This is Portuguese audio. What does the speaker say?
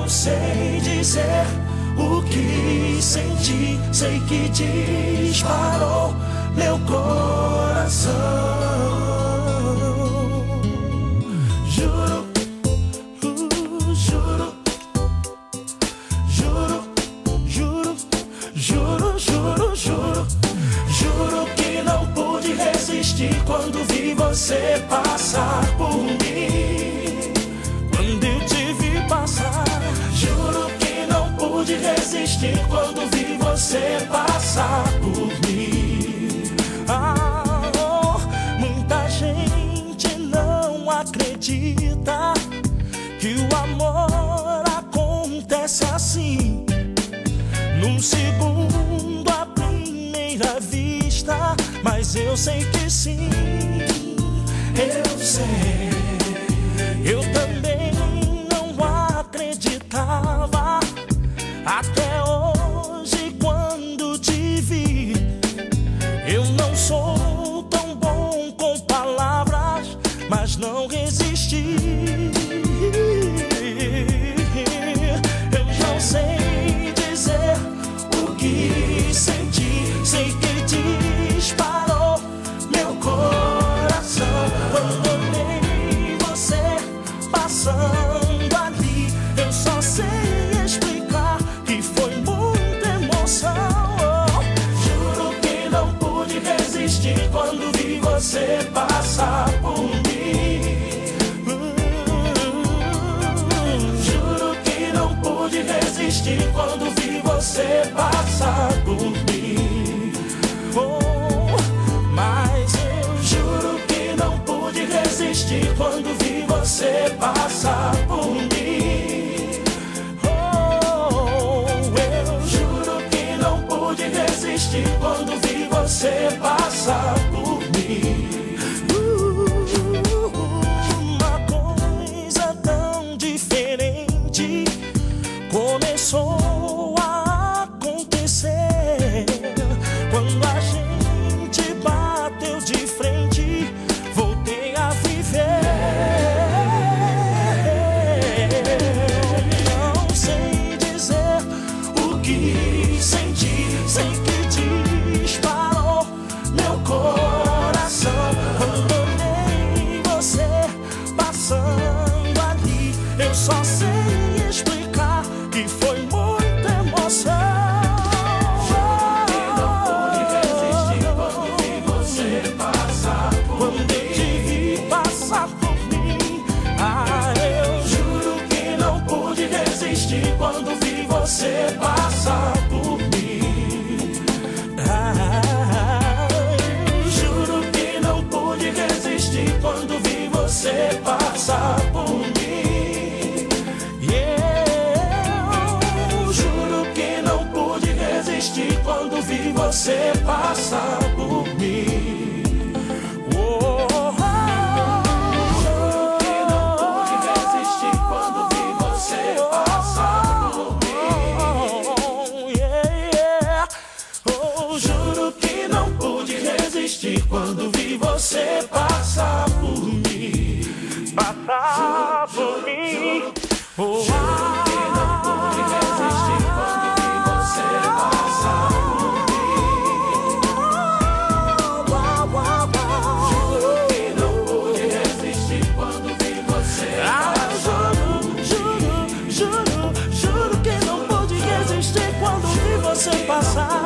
sei dizer o que senti, sei que disparou meu coração. Juro, juro, juro, juro, juro, juro, juro, juro que não pude resistir quando vi você passar por mim. Quando eu te vi passar, juro que não pude resistir quando vi você passar por mim. Muita gente não acredita que o amor acontece assim, num segundo à primeira vista. Mas eu sei que sim, eu sei. Eu também não acreditava até hoje quando te vi. Eu não sou tão bom com palavras, mas não resisti. Eu não sei dizer o que senti, sei que disparou meu coração quando olhei você passando ali. Eu só sei explicar que foi muita emoção. Juro que não pude resistir quando vi você passar por mim. Juro que não pude resistir quando vi você passar por mim. Mas eu juro que não pude resistir quando vi você passar por mim. Eu juro que não pude resistir quando vi você passar por mim. Uma coisa tão diferente começou a acontecer quando a gente bateu de frente. Voltei a viver. Não sei dizer o que senti, sei que disparou meu coração quando olhei você passando ali. Eu só sei explicar que foi muita emoção. Quando vi você passar por mim, eu juro que não pude resistir quando vi você passar por mim. Eu juro que não pude resistir quando vi você passar por mim. Quando vi você passar por mim, passar por mim. Juro que não pude resistir quando vi você passar por mim. Juro que não pude resistir quando vi você passar por mim. Juro que não pude resistir quando vi você passar.